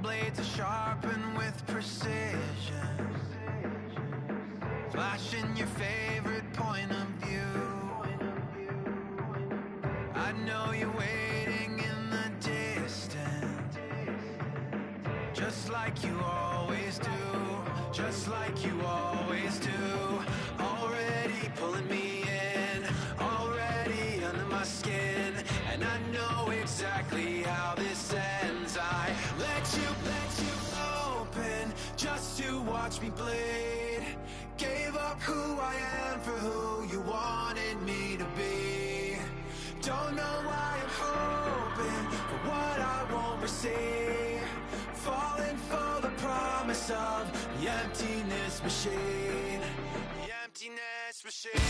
blades are sharpened with precision, flashing your favorite point of view. I know you're waiting in the distance, just like you always do, just like you always do. Already pulling me in, already under my skin, and I know exactly how this ends. I let you open just to watch me bleed. Gave up who I am for who you wanted me to be. Don't know why I'm hoping for what I won't receive. Falling for the promise of the emptiness machine. The emptiness machine.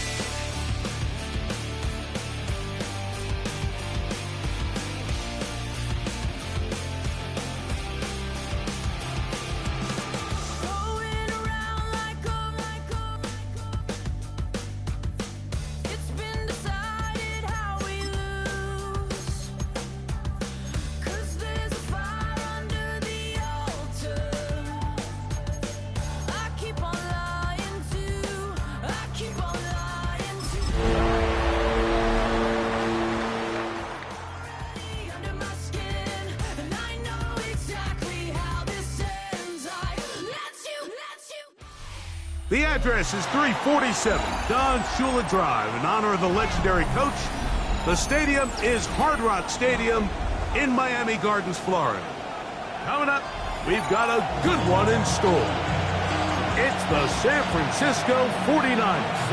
The address is 347 Don Shula Drive. In honor of the legendary coach, the stadium is Hard Rock Stadium in Miami Gardens, Florida. Coming up, we've got a good one in store. It's the San Francisco 49ers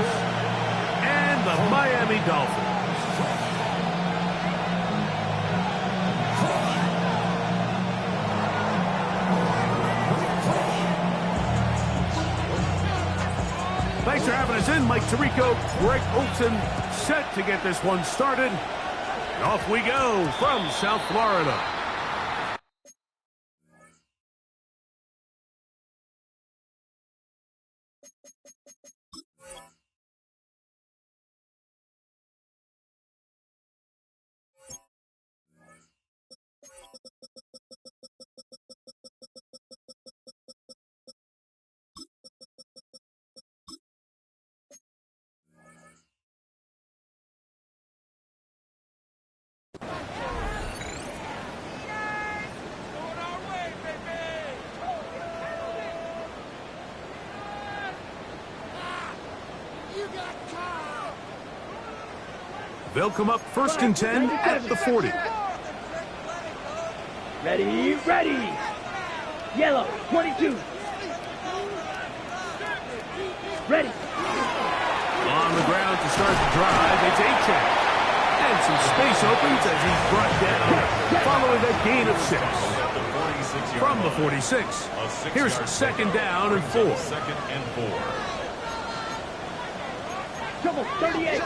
and the Miami Dolphins. Thanks for having us in. Mike Tirico, Greg Olson, set to get this one started. And off we go from South Florida. They'll come up first and 10 at the 40. Ready, ready. Yellow, 22. Ready. On the ground to start the drive, it's A-Check. And some space opens as he's brought down following a gain of 6. From the 46, here's a second down and 4. Second and 4. Trouble, 38.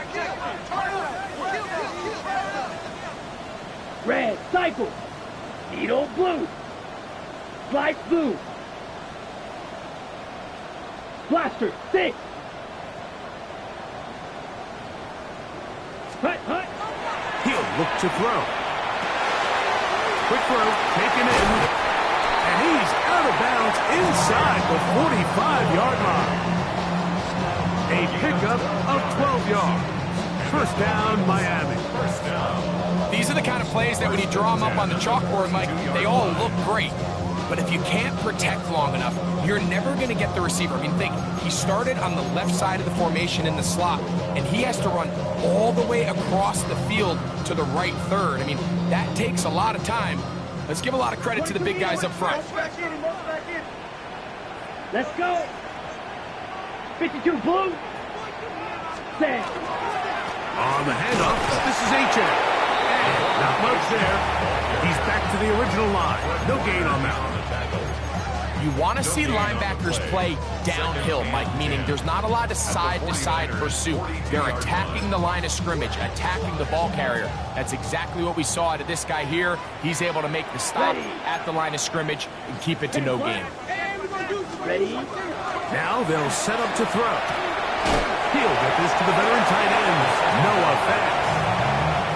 Red, cycle. Needle, blue. Slice, blue. Blaster, 6. Hut, hut. He'll look to throw. Quick throw, taken in. And he's out of bounds inside the 45-yard line. A pickup of 12 yards. First down, Miami. First down. These are the kind of plays that when you draw them up on the chalkboard, Mike, they all look great. But if you can't protect long enough, you're never going to get the receiver. I mean, think, he started on the left side of the formation in the slot, and he has to run all the way across the field to the right third. I mean, that takes a lot of time. Let's give a lot of credit to the big guys up front. Let's go. 52 blue. Set. On the handoff, this is A-Check. And not much there. He's back to the original line. No gain on that one. You want to see linebackers play downhill, Mike, meaning there's not a lot of side-to-side pursuit. They're attacking the line of scrimmage, attacking the ball carrier. That's exactly what we saw out of this guy here. He's able to make the stop at the line of scrimmage and keep it to no gain. Ready? Now they'll set up to throw. He'll get this to the veteran tight end, Noah Fast.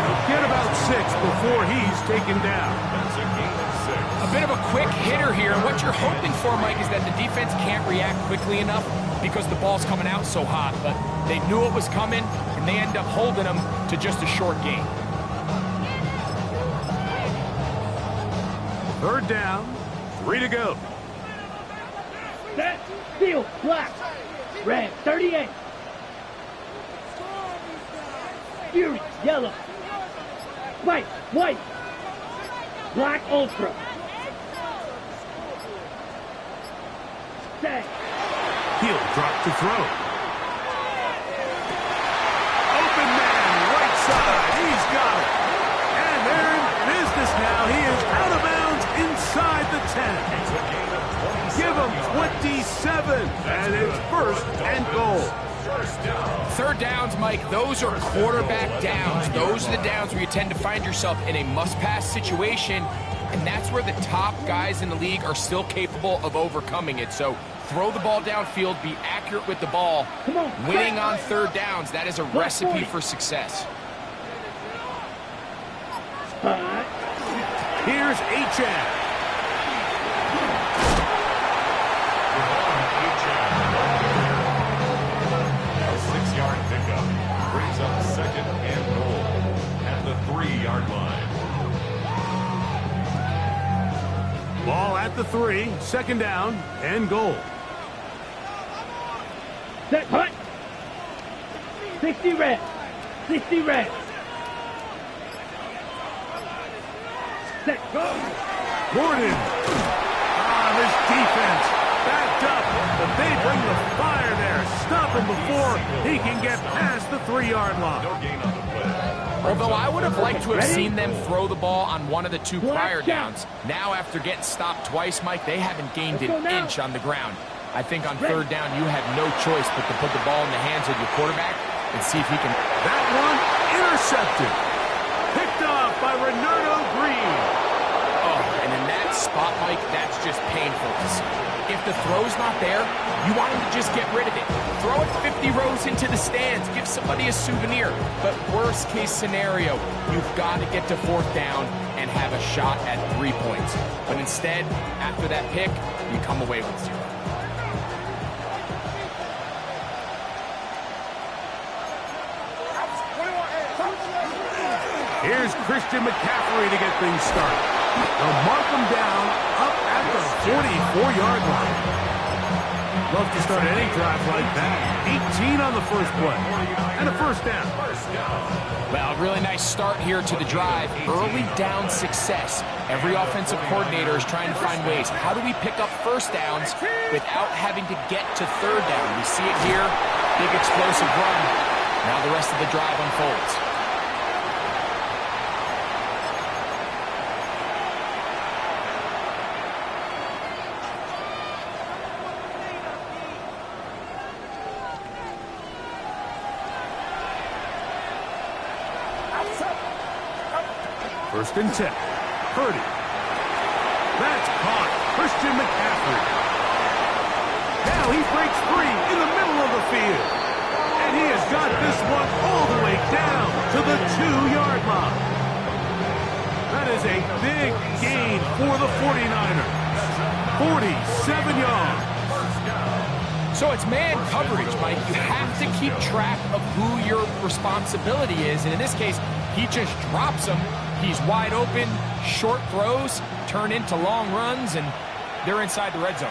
He'll get about 6 before he's taken down. That's a gain of 6. A bit of a quick hitter here, and what you're hoping for, Mike, is that the defense can't react quickly enough because the ball's coming out so hot, but they knew it was coming, and they end up holding them to just a short gain. Third down, 3 to go. Set, field, black, red, 38. Fury, yellow. White, white. Black, ultra. Set. He'll drop to throw. Open man, right side. He's got it. And they're in business now. He is out of bounds inside the 10. Give him 27. And it's first and goal. Third downs, Mike, those are quarterback downs. Those are the downs where you tend to find yourself in a must-pass situation, and that's where the top guys in the league are still capable of overcoming it. So throw the ball downfield, be accurate with the ball. Winning on third downs, that is a recipe for success. Here's Achad. Brings up second and goal at the 3-yard line. Ball at the 3, second down and goal. Set, punt. 60 red. 60 red. Set, go. Gordon. This defense backed up, but they bring the fire there. Stop him before he can get past the 3-yard line. No gain on the play. Although I would have liked to have seen them throw the ball on one of the 2 prior downs. Now, after getting stopped twice, Mike, they haven't gained an inch on the ground. I think on third down, you have no choice but to put the ball in the hands of your quarterback and see if he can. That one intercepted. Picked off by Renardo Green. Oh, and in that spot, Mike, that's just painful to see. If the throw's not there, you want him to just get rid of it. Throw it 50 rows into the stands. Give somebody a souvenir. But worst case scenario, you've got to get to fourth down and have a shot at 3 points. But instead, after that pick, you come away with 0. Here's Christian McCaffrey to get things started. They'll mark him down up at the 44-yard line. Love to start any drive like that. 18 on the first play. And a first down. Well, really nice start here to the drive. Early down success. Every offensive coordinator is trying to find ways. How do we pick up first downs without having to get to third down? We see it here. Big explosive run. Now the rest of the drive unfolds. First and 10. Purdy. That's caught. Christian McCaffrey. Now he breaks free in the middle of the field. And he has got this one all the way down to the 2-yard line. That is a big gain for the 49ers. 47 yards. So it's man coverage, Mike. You have to keep track of who your responsibility is. And in this case, he just drops him. He's wide open, short throws, turn into long runs, and they're inside the red zone.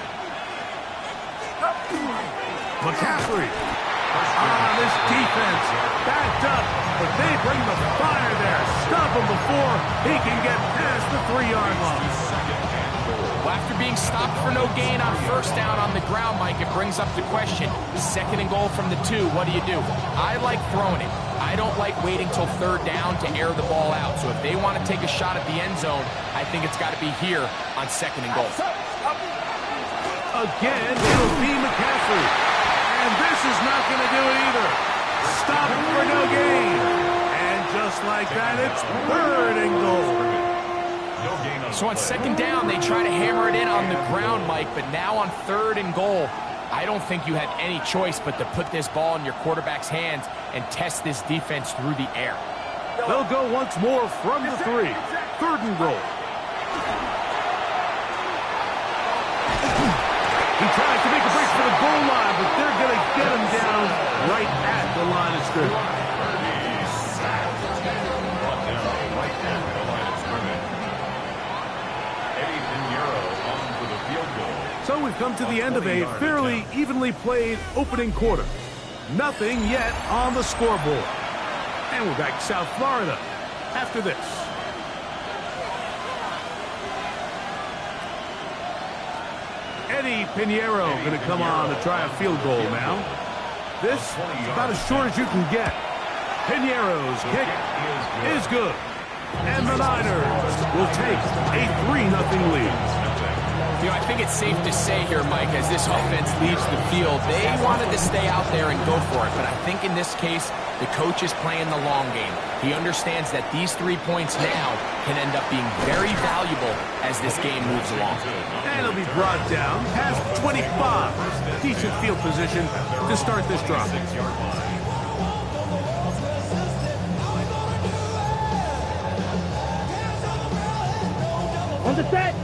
McCaffrey. This defense backed up, but they bring the fire there. Stop him before he can get past the 3-yard line. Well, after being stopped for no gain on first down on the ground, Mike, it brings up the question. Second and goal from the 2, what do you do? I like throwing it. I don't like waiting till third down to air the ball out. So if they want to take a shot at the end zone, I think it's got to be here on second and goal. Again, it'll be McCaffrey. And this is not going to do it either. Stop for no gain. And just like that, it's third and goal. So on second down, they try to hammer it in on the ground, Mike. But now on third and goal, I don't think you have any choice but to put this ball in your quarterback's hands and test this defense through the air. They'll go once more from the 3. Third and goal. tries to make a break for the goal line, but they're going to get him down right at the line of scrimmage. Brought down right at the line of scrimmage. Eddie Pinheiro on for the field goal. So we've come to the end of a fairly evenly played opening quarter. Nothing yet on the scoreboard. And we're back to South Florida after this. Eddie Pinheiro going to come on to try a field goal now. This is about as short as you can get. Pinheiro's kick is good. And the Niners will take a 3-0 lead. You know, I think it's safe to say here, Mike, as this offense leaves the field, they wanted to stay out there and go for it. But I think in this case, the coach is playing the long game. He understands that these 3 points now can end up being very valuable as this game moves along. And it'll be brought down past 25. Decent field position to start this drive. On the set.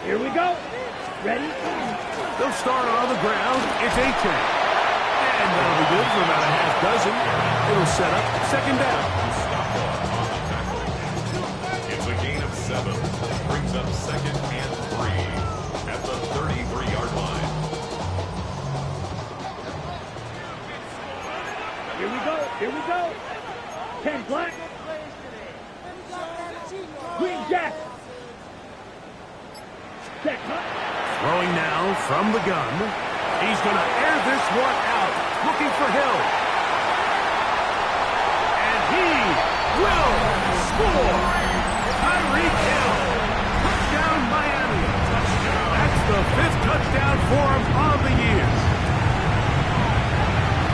Here we go. Ready? They'll start on the ground. It's A-Chain. And that'll be good for about a half dozen. It'll set up second down. It's a gain of 7. Brings up second and 3 at the 33-yard line. Here we go. Here we go. 10 black. Green Jack. Set cut. Throwing now from the gun. He's going to air this one out. Looking for Hill. And he will score. Tyreek Hill. Touchdown Miami. That's the 5th touchdown for him on the year.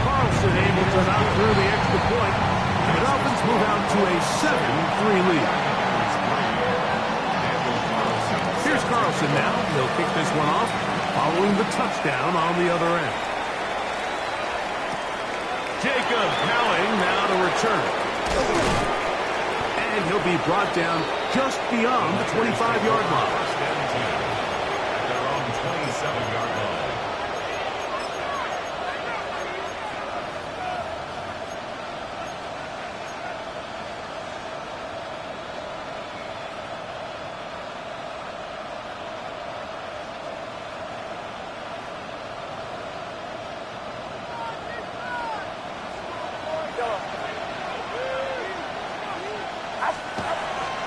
Carlson able to knock through the extra point. The Dolphins move out to a 7-3 lead. Here's Carlson now. He'll kick this one off, following the touchdown on the other end. Jacob Cowing now to return. And he'll be brought down just beyond the 25-yard line. They're on 27-yard line.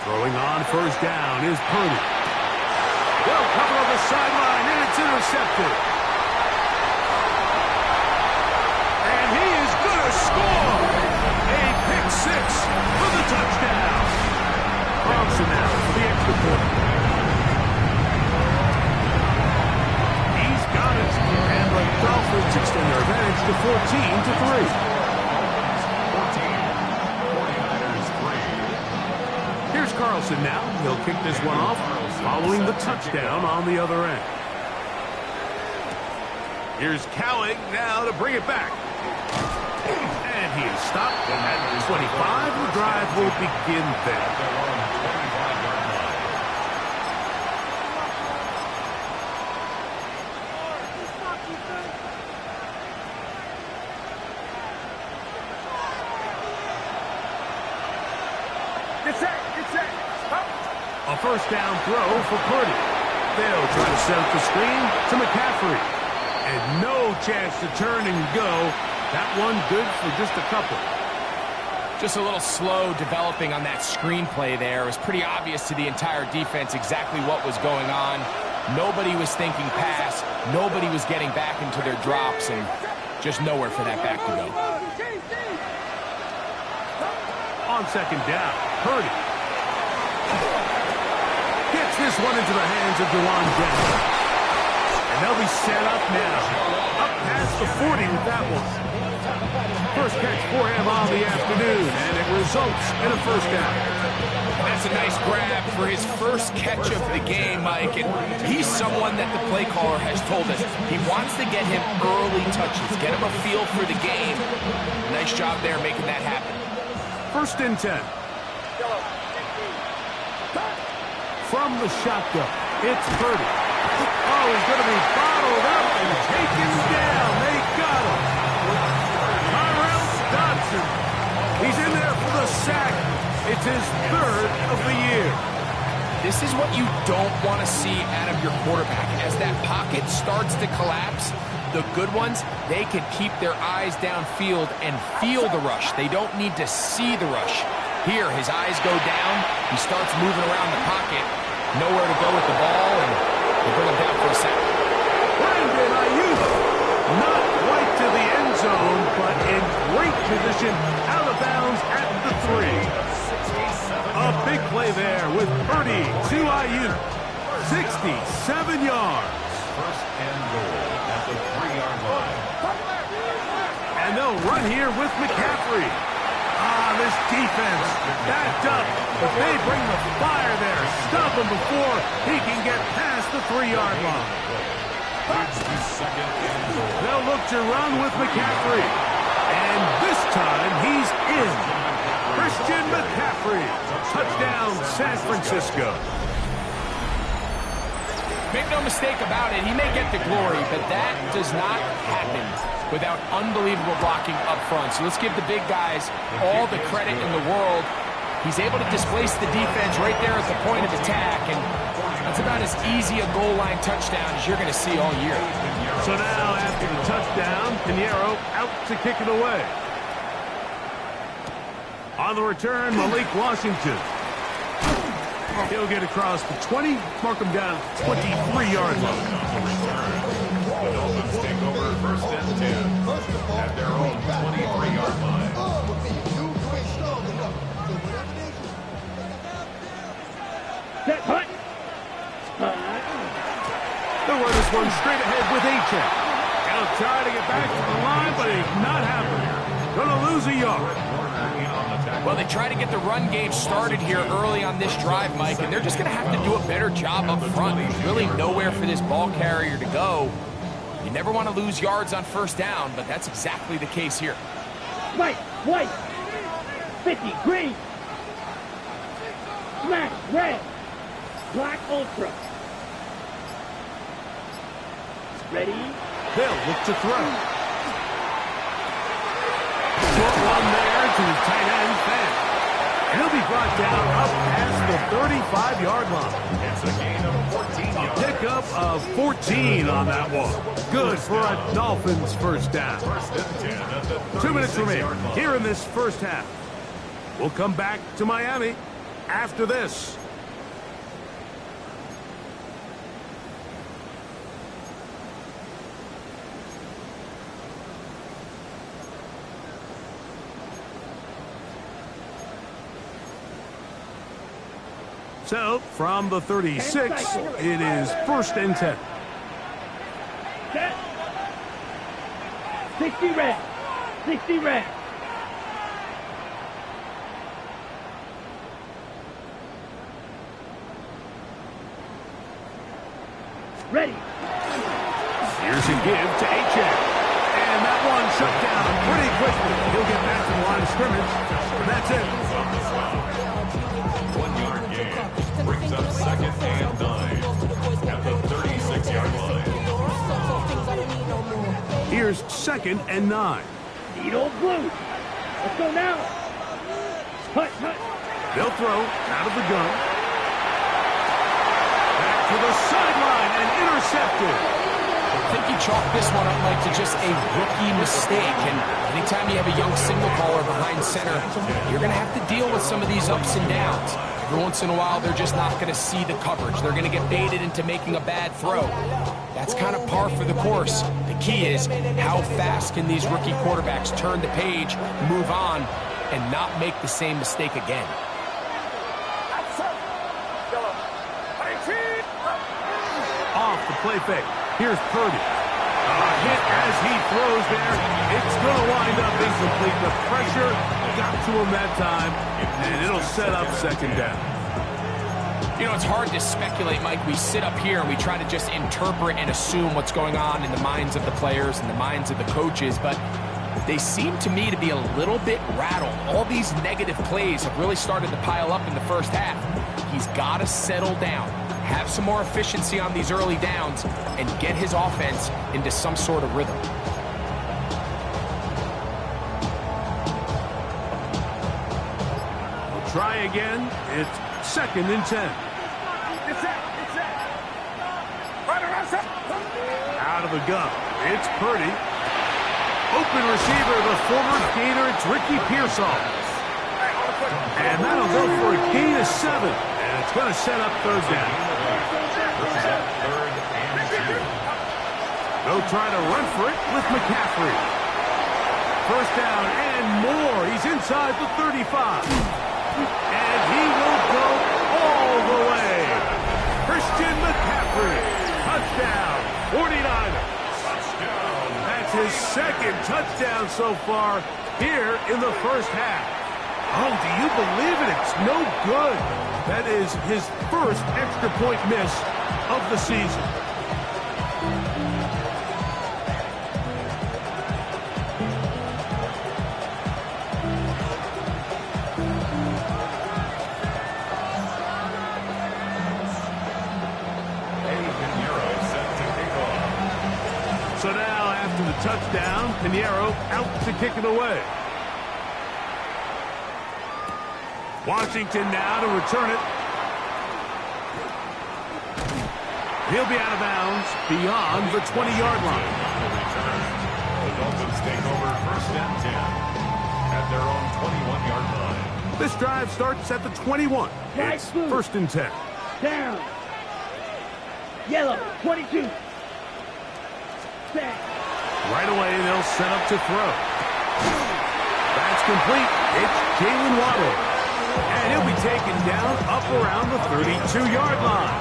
Throwing on first down is Purdy. Well covered on the sideline, and it's intercepted. And he is going to score. A pick 6 for the touchdown. Carlson now for the extra point. He's got it. And the Dolphins extend their advantage to 14-3. Carlson now. He'll kick this one off, following the touchdown on the other end. Here's Cowing now to bring it back. And he is stopped at 25. The drive will begin there. A first down throw for Purdy. They'll try to set up the screen to McCaffrey. And no chance to turn and go. That one good for just a couple. Just a little slow developing on that screenplay there. It was pretty obvious to the entire defense exactly what was going on. Nobody was thinking pass. Nobody was getting back into their drops, and just nowhere for that back to go. On second down, Purdy gets this one into the hands of Dewan Jennings. And they'll be set up now. Up past the 40 with that one. First catch for him on the afternoon, and it results in a first down. That's a nice grab for his first catch of the game, Mike. And he's someone that the play caller has told us he wants to get him early touches, get him a feel for the game. Nice job there making that happen. First and 10. From the shotgun. It's Purdy. Oh, he's going to be bottled up and taken down. They got him. Tyrell Dodson. He's in there for the sack. It's his third of the year. This is what you don't want to see out of your quarterback. As that pocket starts to collapse, the good ones, they can keep their eyes downfield and feel the rush. They don't need to see the rush. Here, his eyes go down. He starts moving around the pocket. Nowhere to go with the ball, and they bring him down for a sack. Brandon Ayuk, not quite to the end zone, but in great position, out of bounds at the 3. A big play there with Purdy to Ayuk. 67 yards. First and goal at the 3-yard line. And they'll run here with McCaffrey. This defense backed up, but they bring the fire there. Stop him before he can get past the 3-yard line. They'll look to run with McCaffrey. And this time he's in. Christian McCaffrey. Touchdown, San Francisco. Make no mistake about it, he may get the glory, but that does not happen without unbelievable blocking up front. So let's give the big guys all the credit in the world. He's able to displace the defense right there at the point of attack, and that's about as easy a goal line touchdown as you're going to see all year. So now, after the touchdown, Pinheiro out to kick it away. On the return, Malik Washington. He'll get across the 20, mark him down at the 23-yard line. The Dolphins take over first and 10 at their own 23-yard line. Set, hut. They'll run this one straight ahead with A-Check. He'll try to get back to the line, but it's not happening. Gonna lose a yard. Well, they try to get the run game started here early on this drive, Mike, and they're just going to have to do a better job up front. There's really nowhere for this ball carrier to go. You never want to lose yards on first down, but that's exactly the case here. White, 50, green, smash, red, black, ultra. Ready? They'll look to throw. Short one there to the tight end, Fant. And he'll be brought down up past the 35-yard line. It's a gain of 14 yards. Pickup of 14 on that one. Good for a Dolphins first down. First and 10 at the 2 minutes remaining 36-yard line. here in this first half. We'll come back to Miami after this. So, from the 36, it is first and 10. Set. 60 red. 60 red. Ready. Here's a give to A-Check. And that one shut down pretty quickly. He'll get back to the line of scrimmage. That's it. 1-yard gain brings up second and 9 at the 36-yard line. Here's second and 9. Need old blue. Let's go now. Hut. They'll throw out of the gun. Back to the sideline and intercepted. I think you chalk this one up, Mike, to just a rookie mistake. And anytime you have a young signal caller behind center, you're going to have to deal with some of these ups and downs. Every once in a while, they're just not going to see the coverage. They're going to get baited into making a bad throw. That's kind of par for the course. The key is how fast can these rookie quarterbacks turn the page, move on, and not make the same mistake again. Off the play fake. Here's Purdy. A hit as he throws there. It's going to wind up incomplete. The pressure got to him that time, and it'll set up second down. You know, it's hard to speculate, Mike. We sit up here and we try to just interpret and assume what's going on in the minds of the players and the minds of the coaches, but they seem to me to be a little bit rattled. All these negative plays have really started to pile up in the first half. He's got to settle down, have some more efficiency on these early downs, and get his offense into some sort of rhythm. We'll try again. It's 2nd and 10. Out of the gun. It's Purdy. Open receiver, the former Gator, it's Ricky Pearsall. And that'll go for a gain of 7. And it's going to set up 3rd down. They'll try to run for it with McCaffrey. 1st down and more. He's inside the 35. And he will go all the way. Christian McCaffrey. Touchdown. 49ers. That's his 2nd touchdown so far here in the 1st half. Oh, do you believe it? It's no good. That is his 1st extra point miss of the season. So now, after the touchdown, Pinheiro out to kick it away. Washington now to return it. He'll be out of bounds beyond the 20-yard line. The Dolphins take over 1st and 10 at their own 21-yard line. This drive starts at the 21. It's 1st and 10. Down. Yellow, 22. Right away, they'll set up to throw. That's complete. It's Jalen Waddle. And he'll be taken down up around the 32-yard line.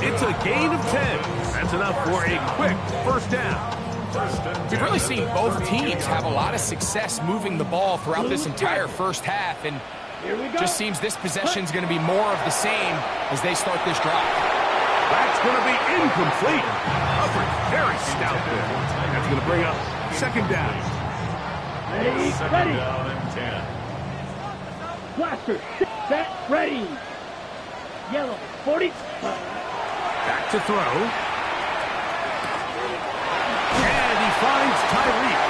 It's a gain of 10. That's enough for a quick 1st down. We've really seen both teams have a lot of success moving the ball throughout this entire 1st half, and just seems this possession's going to be more of the same as they start this drive. That's going to be incomplete. Coverage very stout there. That's going to bring up 2nd down. Ready. 2nd down and 10. Blaster, set, ready. Yellow, 40. Back to throw. And he finds Tyreek.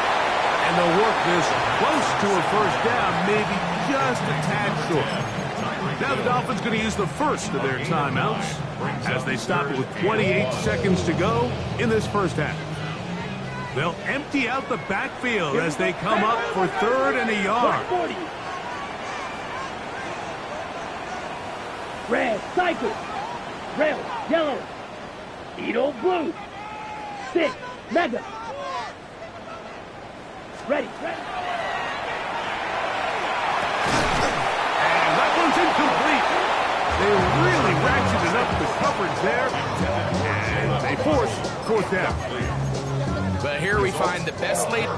And they'll work this close to a 1st down, maybe just a tad short. Now the Dolphins going to use the 1st of their timeouts as they stop it with 28 seconds to go in this 1st half. They'll empty out the backfield as they come up for 3rd and a yard. Red, cycle. Red, yellow. Edo, blue. 6, mega. Ready. Incomplete. They really ratcheted up the coverage there, and they force 4th down. But here we find the best laid.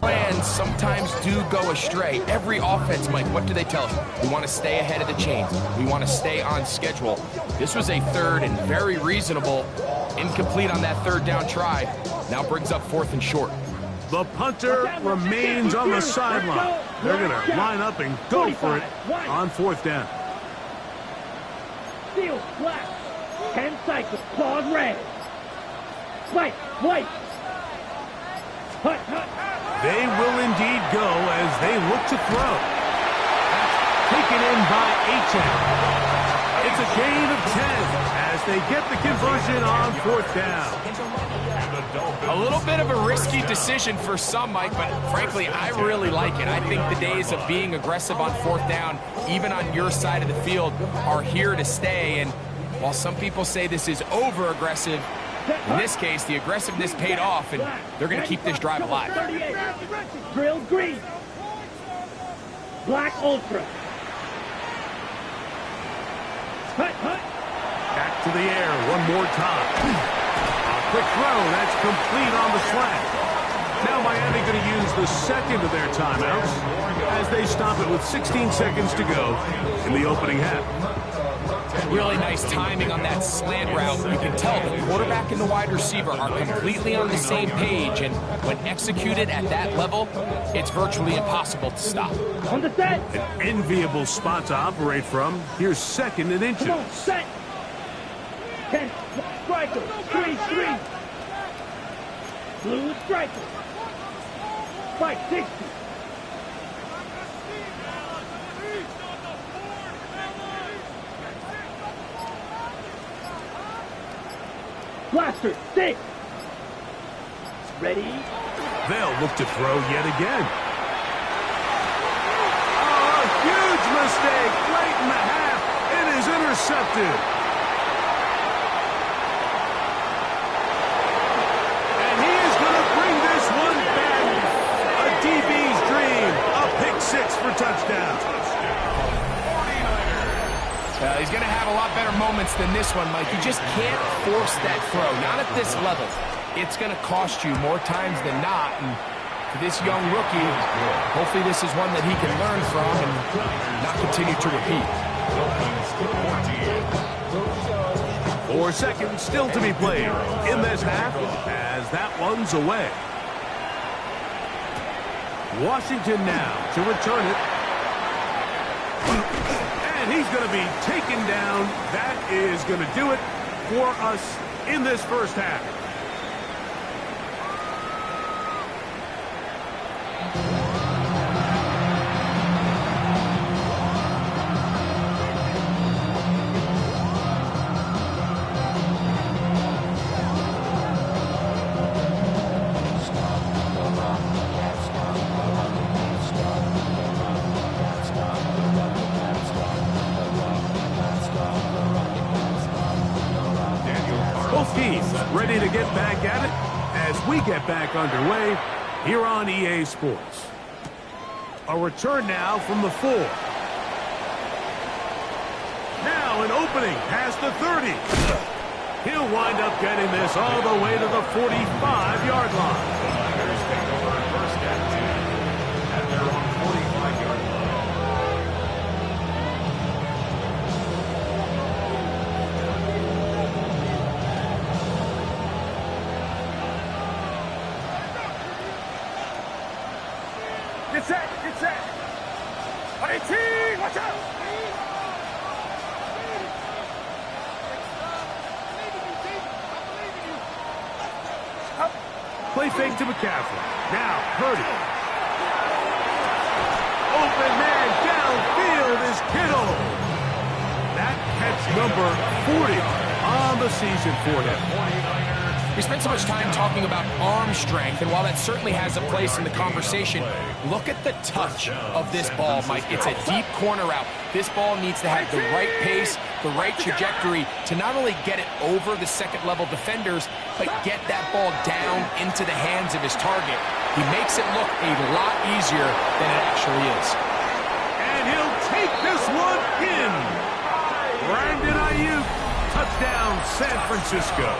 Plans sometimes do go astray. Every offense, Mike, what do they tell us? We want to stay ahead of the chains. We want to stay on schedule. This was a 3rd and very reasonable. Incomplete on that 3rd down try. Now brings up 4th and short. The punter remains on the sideline. They're going to line up and go for it on 4th down. Steel, black. 10 cycles, claws red. White, white. Hut, hut. They will indeed go as they look to throw. That's taken in by Achane. It's a gain of 10 as they get the conversion on 4th down. A little bit of a risky decision for some, Mike, but frankly, I really like it. I think the days of being aggressive on 4th down, even on your side of the field, are here to stay. And while some people say this is over-aggressive, In this case, the aggressiveness paid off, and they're going to keep this drive alive. 38. Drill green. Black ultra. Hut. Back to the air one more time. A quick throw. That's complete on the slant. Now Miami going to use the second of their timeouts as they stop it with 16 seconds to go in the opening half. Really nice timing on that slant route. You can tell the quarterback and the wide receiver are completely on the same page, and when executed at that level, it's virtually impossible to stop. On the set. An enviable spot to operate from. Here's second and inches. Come on, set. 10. Striker. 3. Blue striker. 560. Blaster, 6. Ready? They'll look to throw yet again. Oh, a huge mistake late in the half. It is intercepted. And he is going to bring this one back. A DB's dream. A pick 6 for touchdown. He's going to have a lot better moments than this one, Mike. You just can't force that throw, not at this level. It's going to cost you more times than not. And for this young rookie, hopefully this is one that he can learn from and not continue to repeat. 4 seconds still to be played in this half as that one's away. Washington now to return it. And he's going to be taken down. That is going to do it for us in this first half. Both teams ready to get back at it as we get back underway here on EA Sports. A return now from the 4. Now an opening past the 30. He'll wind up getting this all the way to the 45-yard line. First and 10 at their own 45-yard line. Get set. 18, watch out. Play fake to McCaffrey. Now Purdy. Open man downfield is Kittle. That catch number 40 on the season for him. We spent so much time talking about arm strength, and while that certainly has a place in the conversation, look at the touch of this ball, Mike. It's a deep corner route. This ball needs to have the right pace, the right trajectory to not only get it over the second-level defenders, but get that ball down into the hands of his target. He makes it look a lot easier than it actually is. And he'll take this one in. Brandon Ayuk, touchdown San Francisco.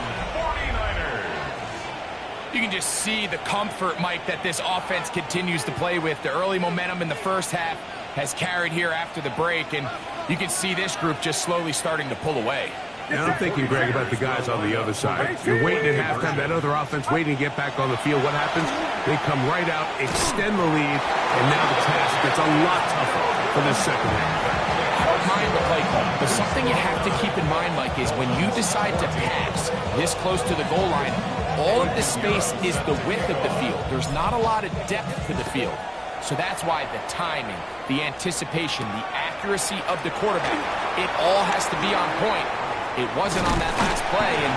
You can just see the comfort, Mike, that this offense continues to play with. The early momentum in the first half has carried here after the break, and you can see this group just slowly starting to pull away. And I'm thinking, Greg, about the guys on the other side. You're waiting at halftime, that other offense waiting to get back on the field. What happens? They come right out, extend the lead, and now the task gets a lot tougher for this second half. Hard mind to play call, but something you have to keep in mind, Mike, is when you decide to pass this close to the goal line, all of the space is the width of the field. There's not a lot of depth to the field. So that's why the timing, the anticipation, the accuracy of the quarterback, it all has to be on point. It wasn't on that last play, and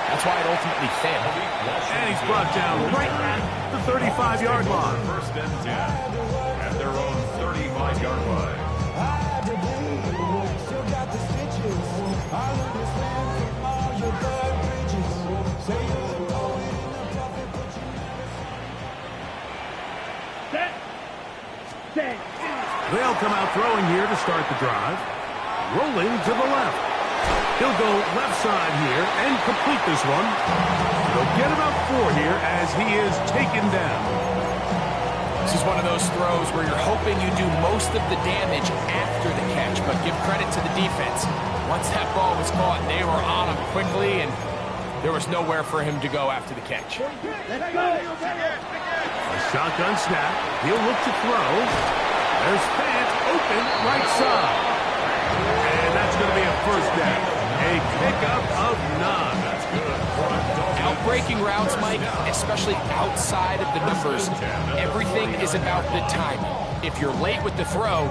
that's why it ultimately failed. And he's brought down right at the 35-yard line. First and 10 at their own 35-yard line. come out throwing here to start the drive. Rolling to the left. He'll go left side here and complete this one. He'll get about 4 here as he is taken down. This is one of those throws where you're hoping you do most of the damage after the catch, but give credit to the defense. Once that ball was caught, they were on him quickly, and there was nowhere for him to go after the catch. Let's go. A shotgun snap. He'll look to throw. There's Fant open right side. And that's going to be a first down. A pickup of 9. Outbreaking routes, Mike, especially outside of the numbers, everything is about the timing. If you're late with the throw,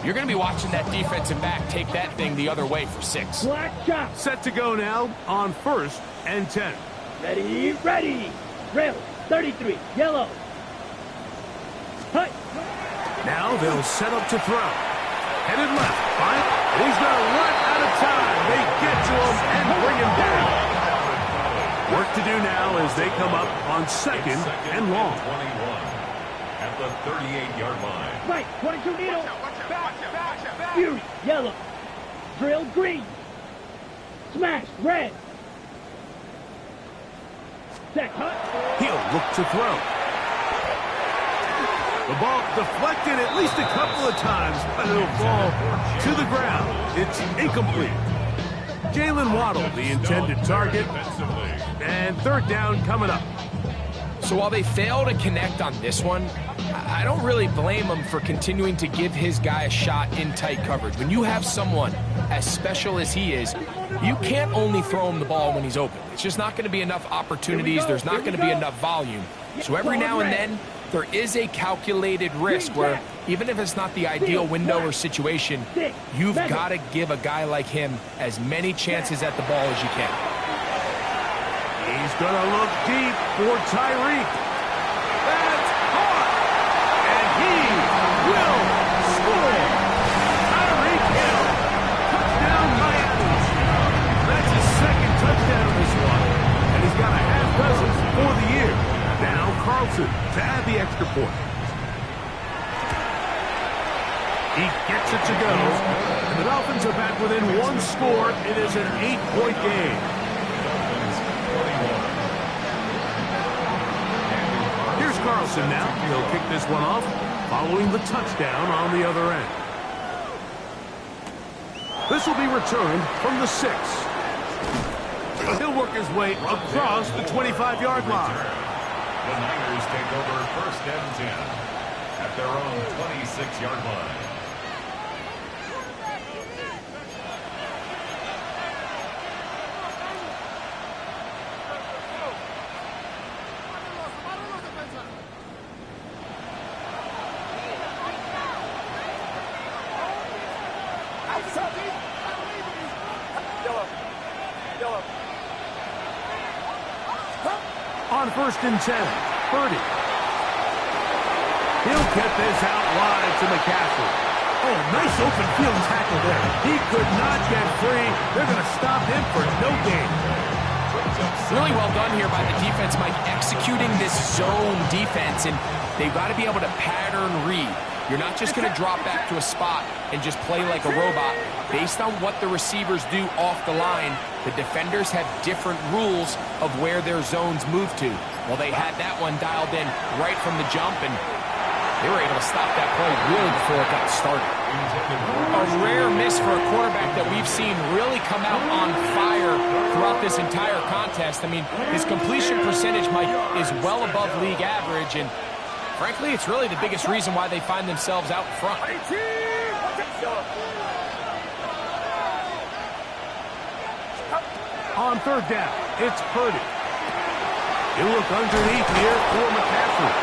you're going to be watching that defensive back take that thing the other way for 6. Black shot. Set to go now on 1st and 10. Ready, ready. Rail, 33, yellow. Hut. Now they'll set up to throw. Headed left. Fine. He's going to run out of time. They get to him and bring him down. Work to do now as they come up on 2nd and long. 21 at the 38-yard line. Right, 22 needle. Fury, yellow. Drill, green. Smash, red. Set, hut. He'll look to throw. The ball deflected at least a couple of times, but it'll fall to the ground. It's incomplete. Jalen Waddle, the intended target. And 3rd down coming up. So while they fail to connect on this one, I don't really blame him for continuing to give his guy a shot in tight coverage. When you have someone as special as he is, you can't only throw him the ball when he's open. It's just not going to be enough opportunities. There's not going to be enough volume. So every now and then, there is a calculated risk where even if it's not the ideal window or situation, you've got to give a guy like him as many chances at the ball as you can. He's going to look deep for Tyreek. That's caught. And he will score. Tyreek Hill. Touchdown, Miami. That's his 2nd touchdown in this one. And he's got a half dozen for the year. Now Carlson to add the extra point. He gets it to go. And the Dolphins are back within 1 score. It is an 8-point game. Here's Carlson now. He'll kick this one off following the touchdown on the other end. This will be returned from the 6. He'll work his way across the 25-yard line. The Niners take over 1st and 10 at their own 26-yard line. On 1st and 10, Purdy. He'll get this out wide to McCaffrey. Oh, nice open field tackle there. He could not get free. They're going to stop him for no gain. Really well done here by the defense, Mike, executing this zone defense, and they've got to be able to pattern read. You're not just going to drop back to a spot and just play like a robot. Based on what the receivers do off the line, the defenders have different rules of where their zones move to. Well, they had that one dialed in right from the jump, and they were able to stop that play really before it got started. A rare miss for a quarterback that we've seen really come out on fire throughout this entire contest. I mean, his completion percentage, Mike, is well above league average, and frankly, it's really the biggest reason why they find themselves out in front. On 3rd down, it's Purdy. He'll look underneath here for McCaffrey.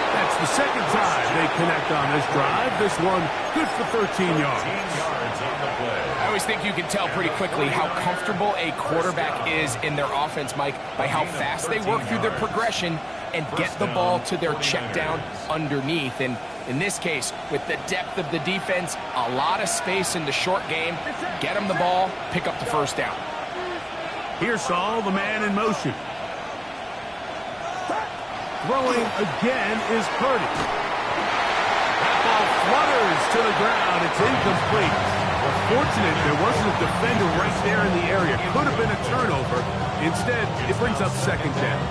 That's the 2nd time they connect on this drive. This one good for 13 yards. I always think you can tell pretty quickly how comfortable a quarterback is in their offense, Mike, by how fast they work through their progression and get the ball to their check down underneath. And in this case, with the depth of the defense, a lot of space in the short game, get them the ball, pick up the 1st down. Here's Saul, the man in motion. Throwing again is Purdy. That ball ball flutters to the ground. It's incomplete. Well, fortunate there wasn't a defender right there in the area. Could have been a turnover. Instead, it brings up second down.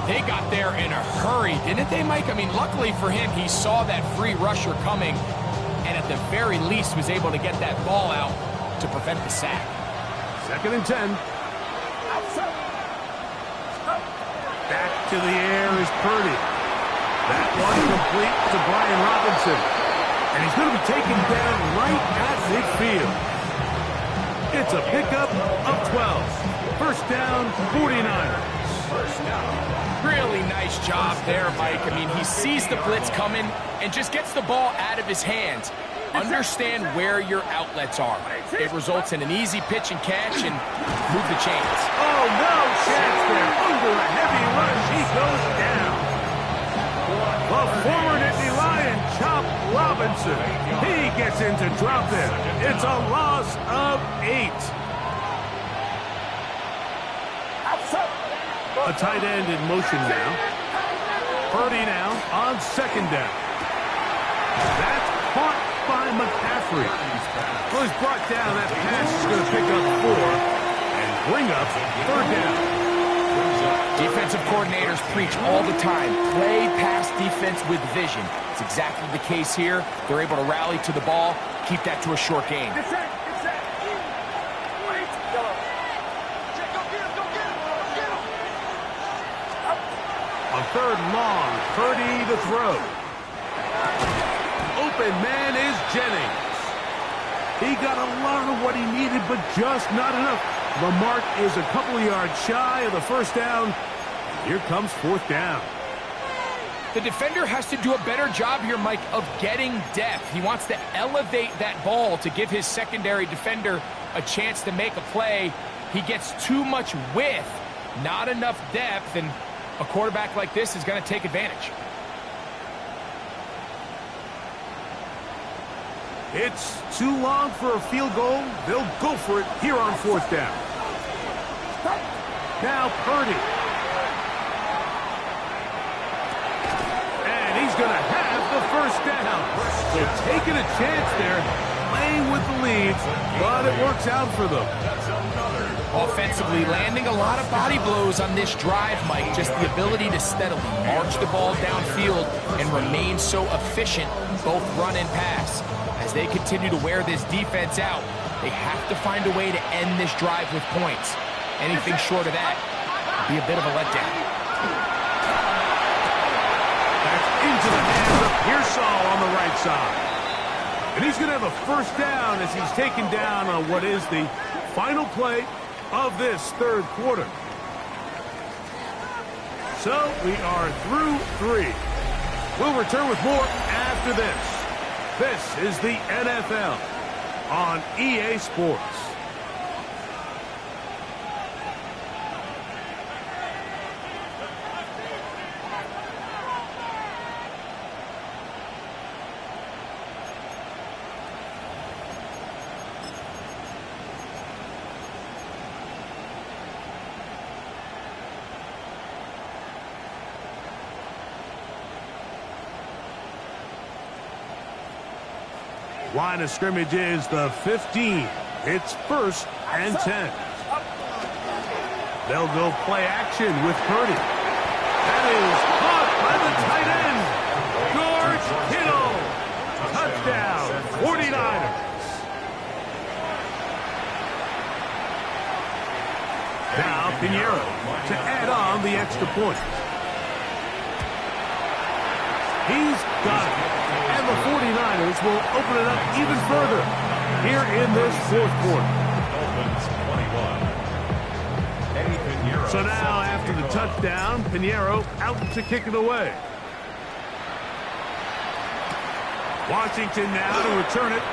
They got there in a hurry, didn't they, Mike? I mean, luckily for him, he saw that free rusher coming, and at the very least was able to get that ball out to prevent the sack. Second and 10. Back to the air is Purdy. That one complete to Brian Robinson. And he's going to be taken down right at midfield. It's a pickup of 12. First down, 49ers. First down. Really nice job there, Mike. I mean, he sees the blitz coming and just gets the ball out of his hands. Understand where your outlets are. It results in an easy pitch and catch and move the chains. Oh, no chance there. Under a heavy rush, he goes down. The former Nittany Lion, Chop Robinson. He gets into drop in. It's a loss of 8. A tight end in motion now. Purdy now on second down. That's caught by McCaffrey. Well, he's brought down. That pass is going to pick up 4 and bring up third down. Defensive coordinators preach all the time. Play pass defense with vision. It's exactly the case here. They're able to rally to the ball, keep that to a short game. On third and long, Purdy the throw. Open man is Jennings. He got a lot of what he needed, but just not enough. The mark is a couple of yards shy of the first down. Here comes fourth down. The defender has to do a better job here, Mike, of getting depth. He wants to elevate that ball to give his secondary defender a chance to make a play. He gets too much width, not enough depth, and a quarterback like this is going to take advantage. It's too long for a field goal. They'll go for it here on fourth down. Now Purdy. And he's going to have the first down. So taking a chance there, playing with the leads, but it works out for them. Offensively, landing a lot of body blows on this drive, Mike. Just the ability to steadily march the ball downfield and remain so efficient, both run and pass. As they continue to wear this defense out, they have to find a way to end this drive with points. Anything short of that would be a bit of a letdown. That's into the hands of Pearsall on the right side. And he's going to have a first down as he's taken down on what is the final play of this third quarter. So we are through 3. We'll return with more after this. This is the NFL on EA Sports. Line of scrimmage is the 15. It's first and 10. They'll go play action with Purdy. That is caught by the tight end, George Kittle. Touchdown, 49ers. Now Pinheiro to add on the extra point. He's got it. And the 49ers will open it up even further here in this fourth quarter. So now after the touchdown, Pinheiro out to kick it away. Washington now to return it.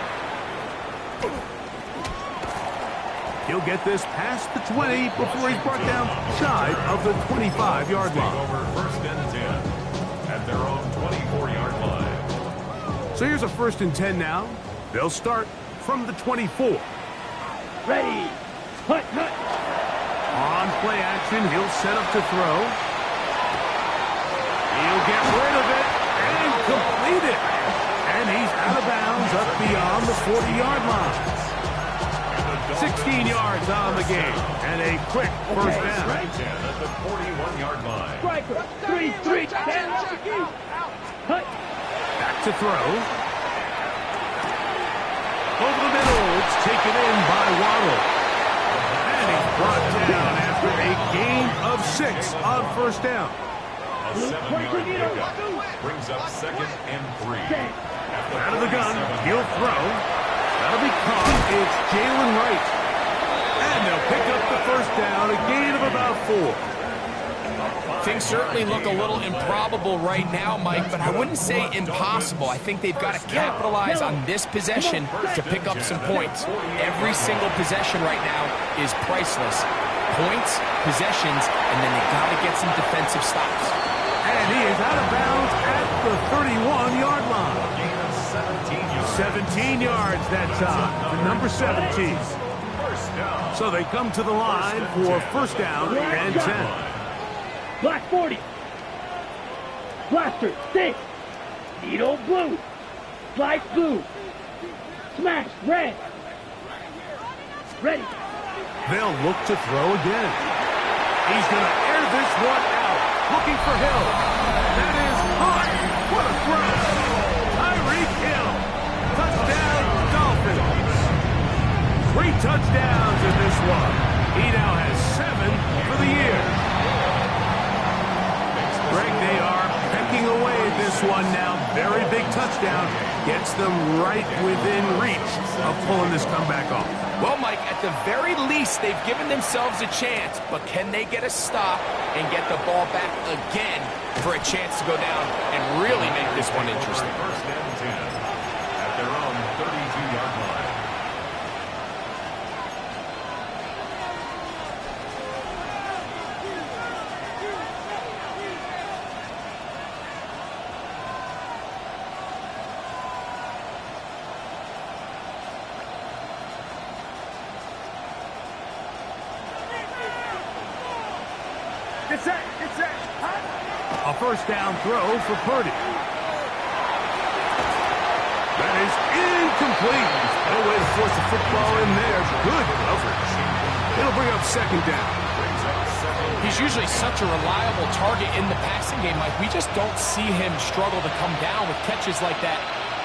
He'll get this past the 20 before he's brought down shy of the 25-yard line. Over first and 10 at their own 24-yard line. So here's a first and 10 now. They'll start from the 24. Ready. Hut. On play action, he'll set up to throw. He'll get rid of it and complete it. And he's out of bounds up beyond the 40-yard line. 16 yards on the game, and a quick first down. At the 41-yard line. Striker, 3-3, 10. Cut. Back to throw. Over the middle, it's taken in by Waddle. And he's brought down after a gain of 6 on first down. A 7-yard pickup brings up 2nd and 3. Out of the gun, he'll throw. That'll be caught. It's Jalen Wright. And they'll pick up the first down, a gain of about 4. Things certainly look a little improbable right now, Mike, but I wouldn't say impossible. I think they've got to capitalize on this possession to pick up some points. Every single possession right now is priceless. Points, possessions, and then they've got to get some defensive stops. And he is out of bounds at the 31-yard line. 17 yards that time to number 17. So they come to the line for first down and 10. Black 40. Blaster, 6. Needle, blue. Slice, blue. Smash, red. Ready. They'll look to throw again. He's going to air this one out. Looking for Hill. That is high. What a throw. Tyreek Hill. Touchdown, Dolphins. 3 touchdowns in this one. He now has 7 for the year. Greg, they are pecking away at this one now. Very big touchdown. Gets them right within reach of pulling this comeback off. Well, Mike, at the very least, they've given themselves a chance, but can they get a stop and get the ball back again for a chance to go down and really make this one interesting? First and 10 at their own 32-yard line. A first down throw for Purdy. That is incomplete. No way to force the football in there. Good coverage. It'll bring up second down. He's usually such a reliable target in the passing game, Mike. We just don't see him struggle to come down with catches like that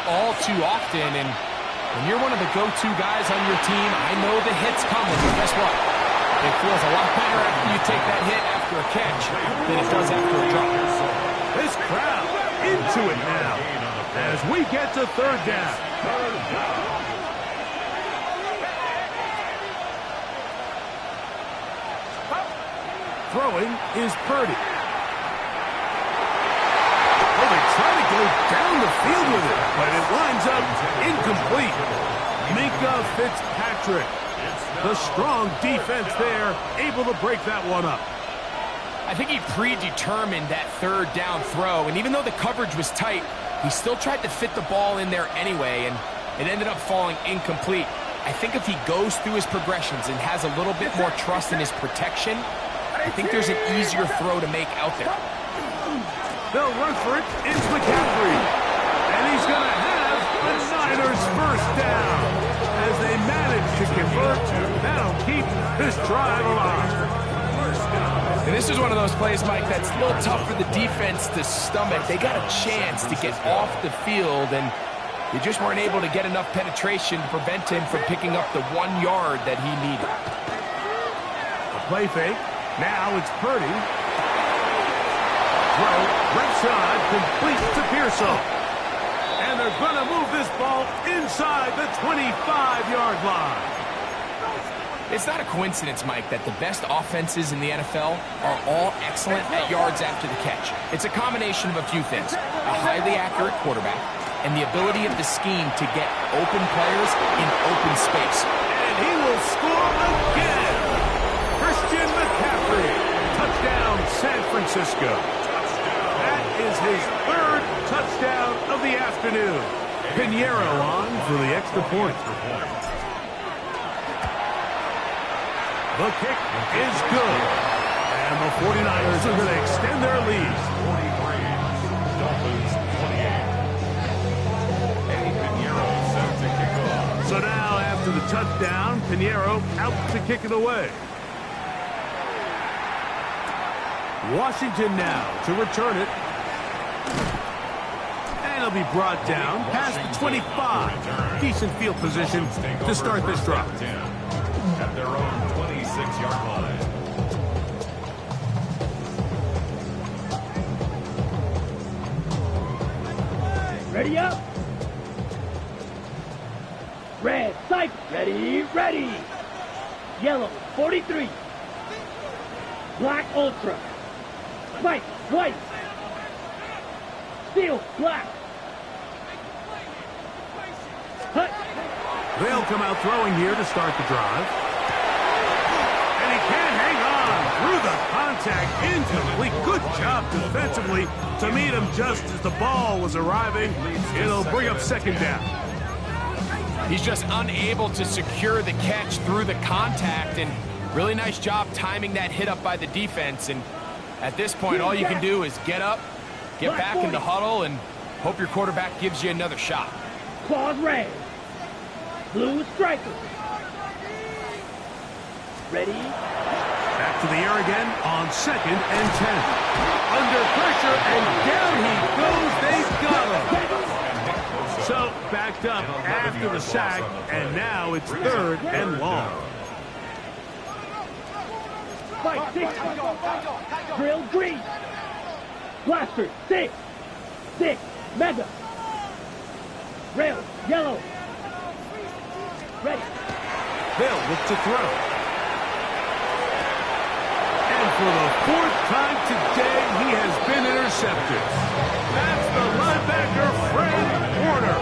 all too often. And when you're one of the go-to guys on your team, I know the hit's coming, but guess what? It feels a lot better after you take that hit after a catch than it does after a drop. This crowd into it now as we get to third down. Throwing is Purdy. Well, they try to go down the field with it, but it winds up incomplete. Minka Fitzpatrick. The strong defense there, able to break that one up. I think he predetermined that third down throw, and even though the coverage was tight, he still tried to fit the ball in there anyway, and it ended up falling incomplete. I think if he goes through his progressions and has a little bit more trust in his protection, I think there's an easier throw to make out there. They'll run for it. It's McCaffrey. And he's going to have the Niners first down. As they manage to convert, that'll keep this drive alive. And this is one of those plays, Mike, that's a little tough for the defense to stomach. They got a chance to get off the field, and they just weren't able to get enough penetration to prevent him from picking up the 1 yard that he needed. A play fake. Now it's Purdy. Throw, right side, complete to Pearsall. And they're going to move this ball inside the 25-yard line. It's not a coincidence, Mike, that the best offenses in the NFL are all excellent at yards after the catch. It's a combination of a few things. A highly accurate quarterback and the ability of the scheme to get open players in open space. And he will score again. Christian McCaffrey. Touchdown, San Francisco. That is his 3rd touchdown of the afternoon. Pinheiro on for the extra point. The kick is good. And the 49ers are going to extend their lead. 43, Dolphins 28. So now, after the touchdown, Pinheiro out to kick it away. Washington now to return it. And it'll be brought down past the 25. Decent field position to start this drive. At their own 26-yard line. Ready up. Red, sight, ready, ready. Yellow, 43. Black, ultra. White, white. Steel, black. Hut. They'll come out throwing here to start the drive. And he can't hang on through the contact. Incomplete. Good job defensively to meet him just as the ball was arriving. It'll bring up second down. He's just unable to secure the catch through the contact, and really nice job timing that hit up by the defense. And at this point, all you can do is get up, get back in the huddle, and hope your quarterback gives you another shot. Claws red. Blue striker. Ready. Back to the air again on 2nd and 10. Under pressure, and down he goes. They've got him. So backed up after the sack, and now it's 3rd and long. Fight 6. Drill green. Blaster 6. 6. Mega. Rail yellow. Ready. They'll look to throw. And for the 4th time today, he has been intercepted. That's the linebacker, Fred Warner.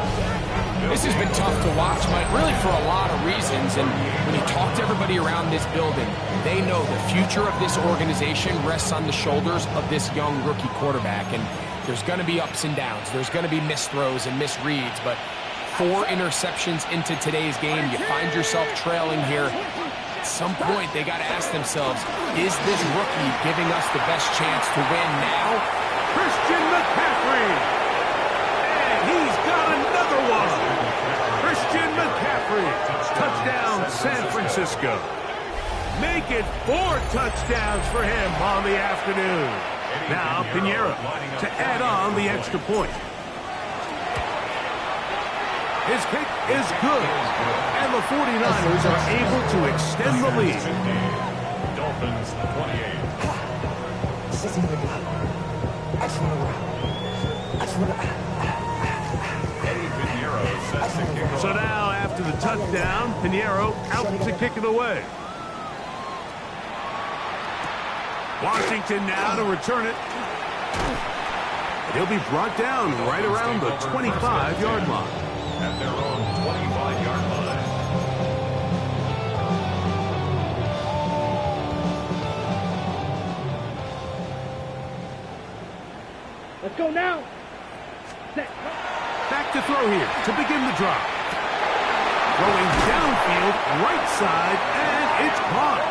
This has been tough to watch, Mike, really for a lot of reasons. And when you talk to everybody around this building, they know the future of this organization rests on the shoulders of this young rookie quarterback. And there's going to be ups and downs. There's going to be missed throws and misreads. But 4 interceptions into today's game, you find yourself trailing here. At some point, they got to ask themselves, is this rookie giving us the best chance to win now? Christian McCaffrey. And he's got another one. Christian McCaffrey. Touchdown, San Francisco. Make it 4 touchdowns for him on the afternoon. Now, Pinheiro to add on the extra point. His kick is good, and the 49ers are able to extend the lead. Dolphins 28. Eddie Pinheiro sets the kick. So now, after the touchdown, Pinheiro out to kick it away. Washington now to return it. He'll be brought down right around the 25-yard line. At their own 25-yard line. Let's go now. Set. Back to throw here to begin the drive. Throwing downfield, right side, and it's caught.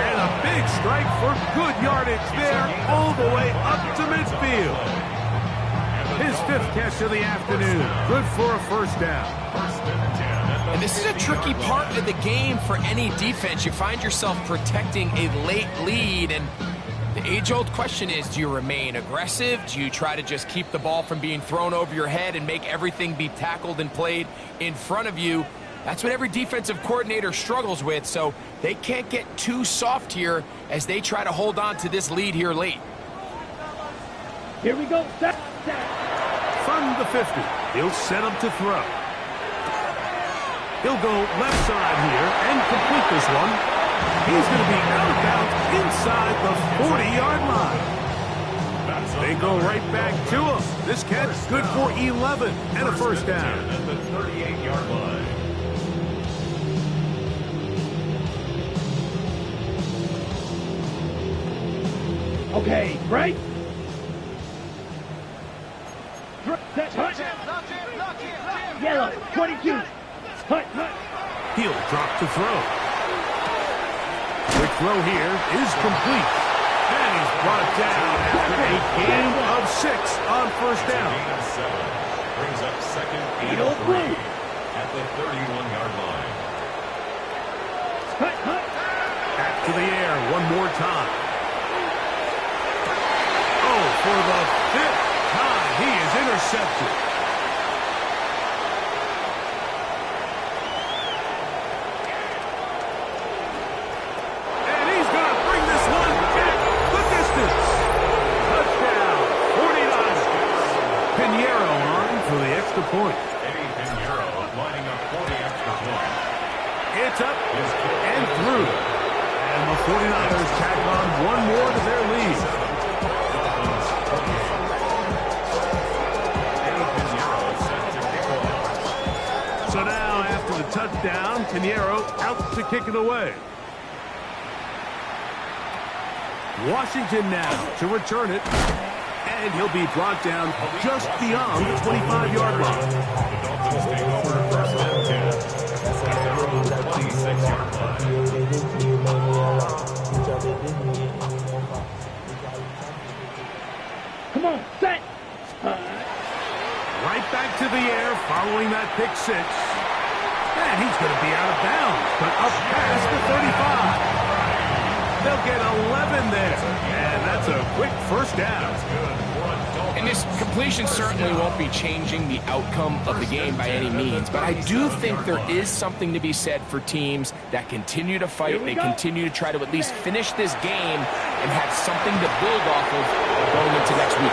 And a big strike for good yardage there, all the way up to midfield. His 5th catch of the afternoon. Good for a first down. And this is a tricky part of the game for any defense. You find yourself protecting a late lead, and the age-old question is, do you remain aggressive? Do you try to just keep the ball from being thrown over your head and make everything be tackled and played in front of you? That's what every defensive coordinator struggles with, so they can't get too soft here as they try to hold on to this lead here late. Here we go. Set. From the 50, he'll set up to throw. He'll go left side here and complete this one. He's going to be out of bounds inside the 40-yard line. They go right back to him. This catch good for 11 and a first down. At the 38-yard line. Okay, right. Set. Hut. Yellow, 22. Hut. He'll drop to throw. Quick throw here is complete. And he's brought down after a gain of 6 on first down. Brings up second and Blue. at the 31-yard line. Back to the air one more time. Oh, for the 5th time, he is intercepted. And he's going to bring this one back the distance. Touchdown, 49ers. Pinheiro on for the extra point. Eddie Pinheiro lining up for the extra point. It's up and through. And the 49ers tack on one more to their lead. So now, after the touchdown, Pinheiro out to kick it away. Washington now to return it. And he'll be brought down just beyond the 25-yard line. The Dolphins take over first and 10. At their own 26-yard line. Come on, set. Right back to the air following that pick six. And he's going to be out of bounds, but up past the 35. They'll get 11 there, and that's a quick first down. And this completion certainly won't be changing the outcome of the game by any means, but I do think there is something to be said for teams that continue to fight. They continue to try to at least finish this game and have something to build off of going into next week.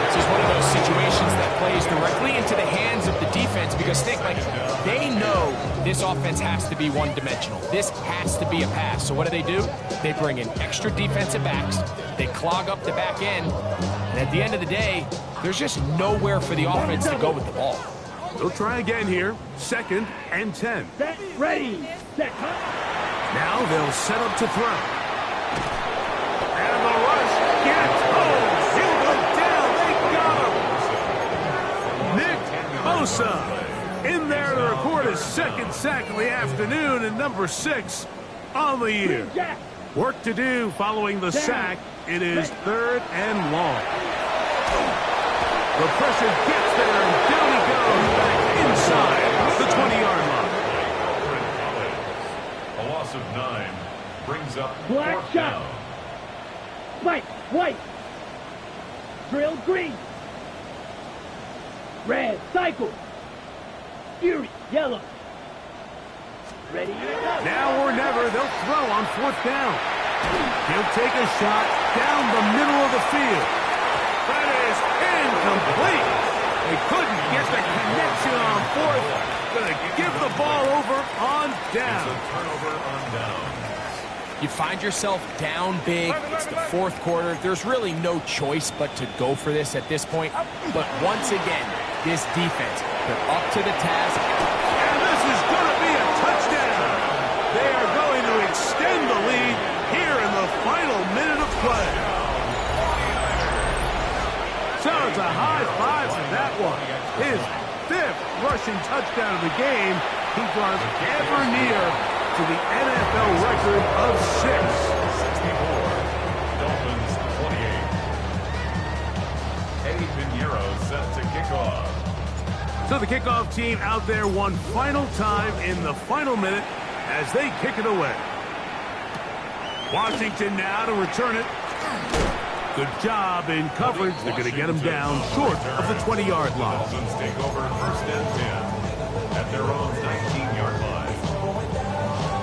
This is one of those situations that plays directly into the hands of the defense because they know this offense has to be one-dimensional. This has to be a pass. So what do? They bring in extra defensive backs. They clog up the back end. And at the end of the day, there's just nowhere for the offense to go with the ball. They'll try again here. 2nd and 10. Set, ready, set. Now they'll set up to throw. And the rush gets home. He'll go down. They got him. Nick Bosa in there to record his 2nd sack of the afternoon and number 6 on the year. Work to do following the sack. It is 3rd and long. The pressure gets there, and down he goes back inside the 20-yard line. A loss of 9 brings up Black 4th shot. down. Spike, white. Drill, green. Red, cycle. Fury, yellow. Ready, Now or never, they'll throw on 4th down. He'll take a shot down the middle of the field. That is incomplete. They couldn't get the connection on 4th. Going to give the ball over on down. It's a turnover on down. You find yourself down big. It's the 4th quarter. There's really no choice but to go for this at this point. But once again, this defense, they're up to the task. And this is going to be a touchdown. They are going to extend the lead here in the final minute of play. So it's a high five for that one. His 5th rushing touchdown of the game. He draws ever near to the NFL record of 6. 64. Dolphins 28. Eddie Pinheiro set to kick off. So the kickoff team out there one final time in the final minute as they kick it away. Washington now to return it. Good job in coverage. They're going to get him down short of the 20-yard line. Dolphins take over 1st and 10 at their own 19-yard line.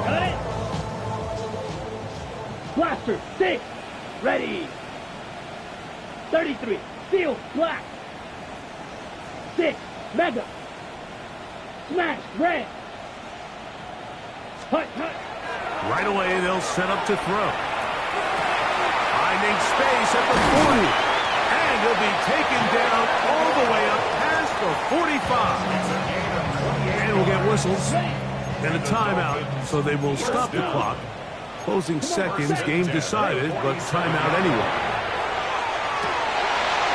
got it. Blaster, 6. Ready. 33. Steel, black. 6. Mega. Smash, red. Hut, hut. Right away, they'll set up to throw. Finding space at the 40. And he'll be taken down all the way up past the 45. And we'll get whistles and a timeout, so they will stop the clock. Closing seconds, game decided, but timeout anyway.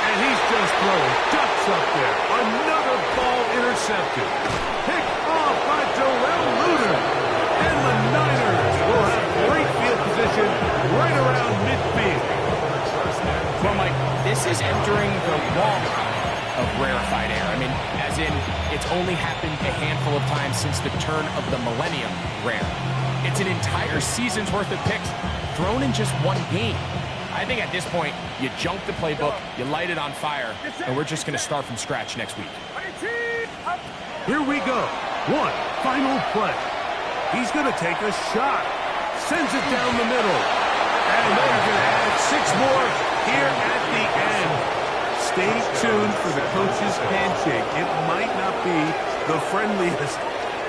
And he's just throwing ducks up there. Another ball intercepted. Picked off by Joel Luter. And the Niners will have great field position right around midfield. Well, Mike, this is entering the wrong half of rarefied air. I mean, as in, it's only happened a handful of times since the turn of the millennium rare. It's an entire season's worth of picks thrown in just one game. I think at this point, you junk the playbook, you light it on fire, and we're just going to start from scratch next week. Here we go. One final play. He's going to take a shot. Sends it down the middle. And they're going to add 6 more here at the end. Stay tuned for the coach's handshake. It might not be the friendliest.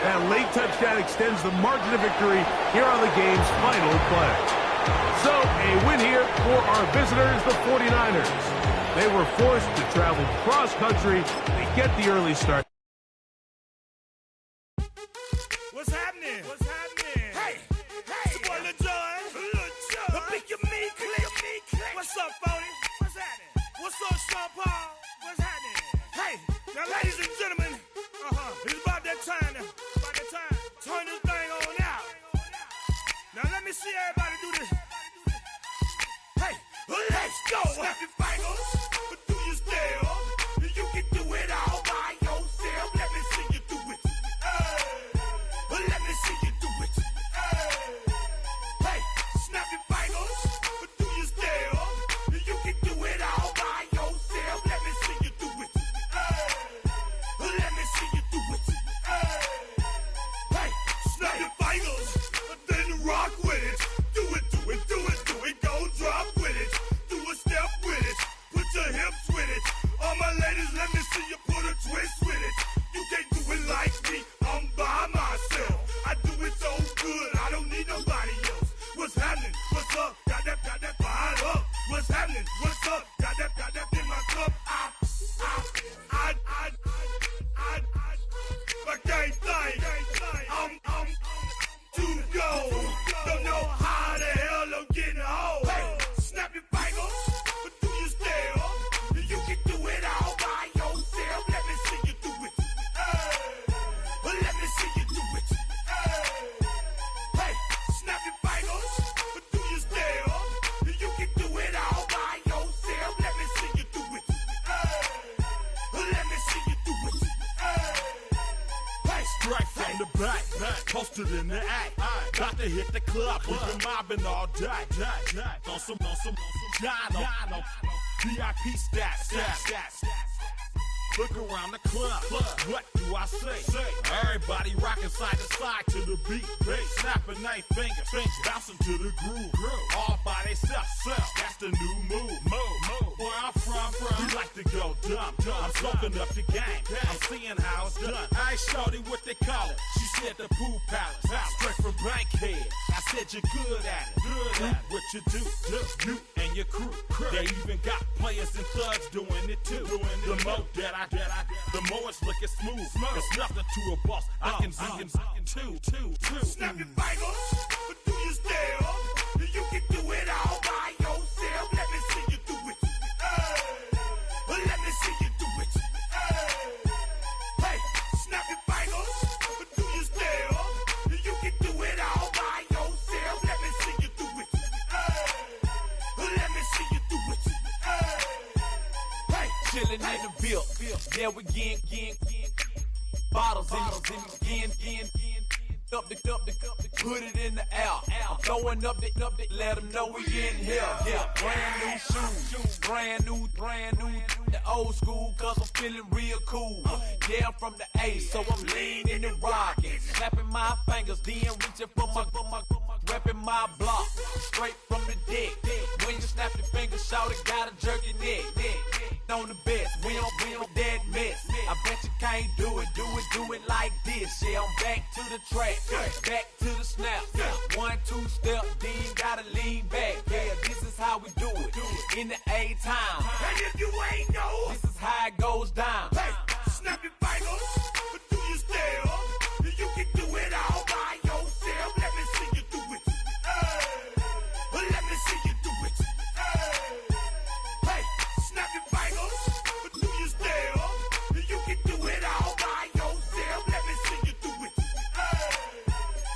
That late touchdown extends the margin of victory here on the game's final play. So, a win here for our visitors, the 49ers. They were forced to travel cross-country to get the early start. What's happening? What's happening? Hey, it's your boy Lil Jon. The Pick Your Me Click. What's up, Phony? What's happening? What's up, Sean Paul? What's happening? Hey, now, ladies and gentlemen, it's about that time. Turn this thing on out. Now, let me see everybody do this. Hey, let's go. Snap your fingers, do your step. You can do it all by yourself. Let me see you do it. Let me see you do it. Hey, snap your fingers, do your step. You can do it all by yourself. Let me see you do it. Let me see you do it. Hey, snap your fingers, then rock with it. Do it, do it, do it, do it. Go drop with it. Do a step with it. Put your hips with it. All my ladies, let me see you put a twist with it. You can't do it like me. I'm by myself. I do it so good. I don't need nobody else. What's happening? What's up? Got that fired up. What's happening? What's up? Got that in my cup. I can't think. I'm to go. Don't know how the hell I'm getting home. Hey, snap your fingers, do your step. You can do it all by yourself. Let me see you do it. Let me see you do it. Hey, snap your fingers, do your step. You can do it all by yourself. Let me see you do it. Let me see you do it. Hey, straight from the back, posted in the act. Got to hit the club, we've been mobbing all day. On some Jono, VIP stats. Look around the club, what do I say? Everybody rocking side to side to the beat. Snapping their fingers, bouncing to the groove. All by themselves, that's the new move. Where I'm from, we like to go dumb. I'm soaking up the game, I'm seeing how it's done. I ain't shorty what they call it. She said the pool palace, straight from Bankhead. I said you're good at it. Do what you do, you and your crew. They even got players and thugs doing it too. The more that the more it's looking smooth. It's nothing to a boss. I can see him too. Snap your fingers, do your step. You can do it all by yourself. Let me see you do it. Let me see you do it. Hey, snap your fingers, do your step. You can do it all by yourself. Let me see you do it. Let me see you do it. Hey, chillin' in the bill. Yeah, we again. Bottles in again. Up the put it in the air. I'm throwing up the, let them know we in here. Yeah, brand new shoes, brand new. The old school, cause I'm feeling real cool. Yeah, I'm from the A, so I'm leaning and rocking. Snapping my fingers, then reaching for my repping my block. Straight from the deck. When you snap your fingers, shout it, gotta jerk your neck. On the best, we don't dead mess. I bet you can't do it like this. Yeah, I'm back to the track, back to the snap. 1, 2 step, then gotta lean back. Yeah, this is how we do it in the A-time. and if you ain't know, This is how it goes down. hey, snap your fingers, do your step. You can do it all by yourself. Let me see you do it. Let me see you do it. Hey, snap your fingers, do your step. You can do it all by yourself. Let me see you do it.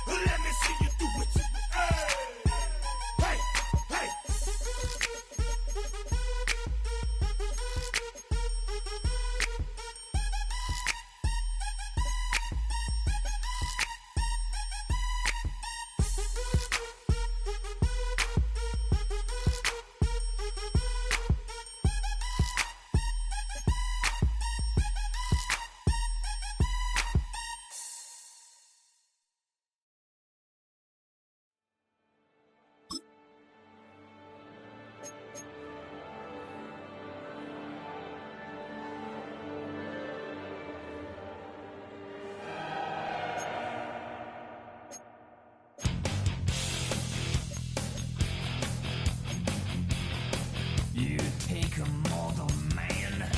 Let me see you do it. Hey. a mortal man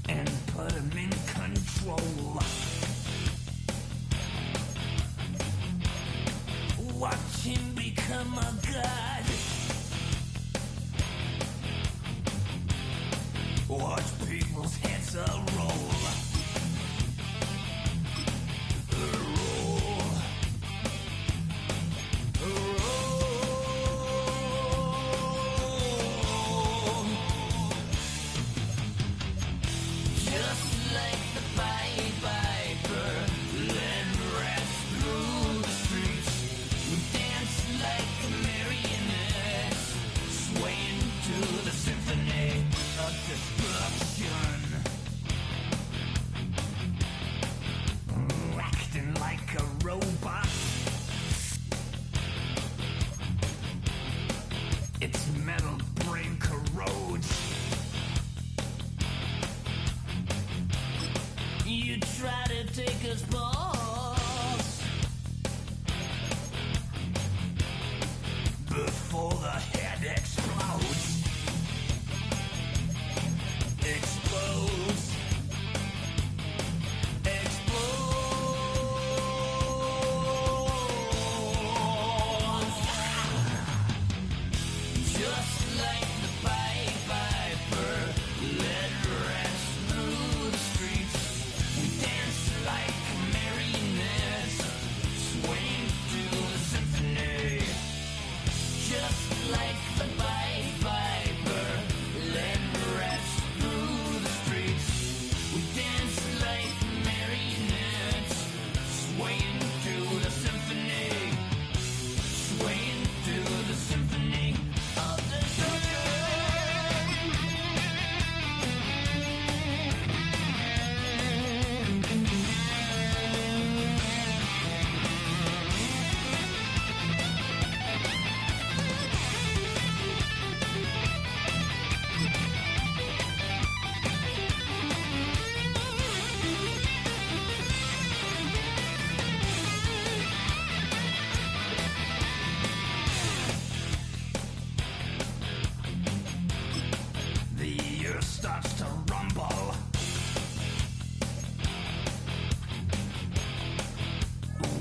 and put him in control. Watch him become a god. Watch people's heads roll. Its metal brain corrodes. You try to take his balls before the head explodes. Explodes. Starts to rumble.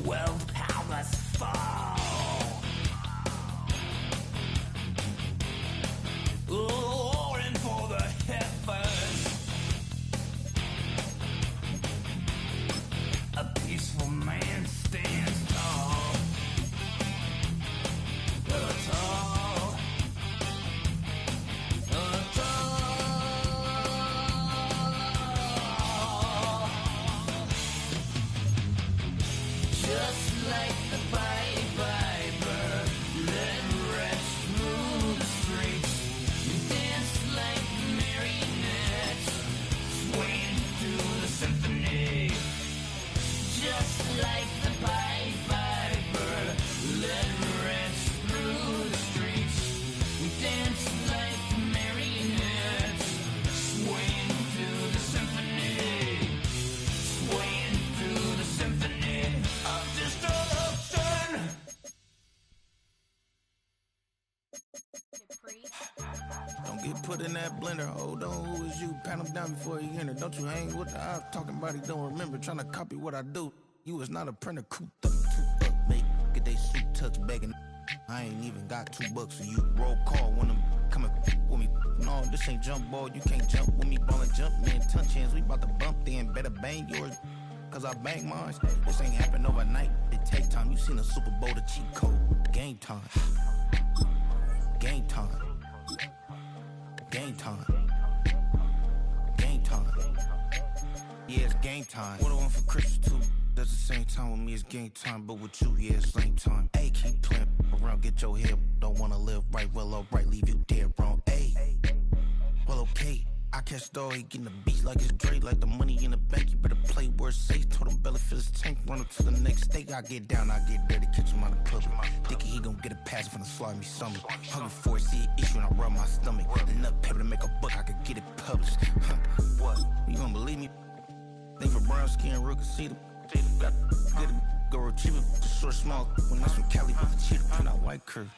World powers fall. Roaring for the heavens. A peaceful man stands tall. Tall. Just like the Pied Piper, let rest through the streets. You dance like marionettes, swaying through the symphony. Just like the Pied Piper, let rest through the streets. You dance like marionettes, swaying through the symphony. Swaying through the symphony of destruction. Don't get put in that blender. Hold on, who is you? Pat him down before he enter. Don't you hang with the ops talking about he don't remember. Trying to copy what I do. You is not a printer. Cooped up, make get they suit tucks begging. I ain't even got $2 for you. Roll call when I'm coming with me. No, this ain't jump ball. You can't jump with me. Ballin' jump man, touch hands. We bout to bump then. Better bang yours. Cause I bang mine. This ain't happen overnight. It take time. You seen a Super Bowl, the cheat code. Game time. Game time. Game time. Game time. Yeah, it's game time. What I want for Christmas too. That's the same time with me, it's game time. But with you, yeah, it's lame time. Hey, keep playing around, get your head. Don't wanna live right, well, alright, leave you dead wrong. Hey, well, okay. I catch the dog, he getting the beats like it's Drake, like the money in the bank. You better play where it's safe. Told him Bella fill his tank, run up to the next state. I get down, I get dirty, catch him on the public. Thinking he gon' get a pass from the slimy stomach. Hungry for it, see an issue and I rub my stomach. Enough paper to make a buck, I could get it published. What? You don't believe me? Think for brown skin, real can see them. Got get it, go retrieve it. Short, small, when that's from Cali, but the cheetah print out white curve.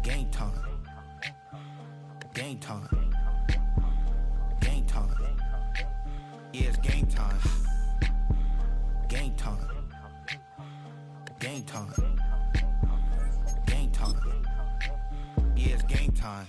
Game time. Game time. Game time. Yeah, it's game time. Game time. Game time. Game time. Yeah, it's game time.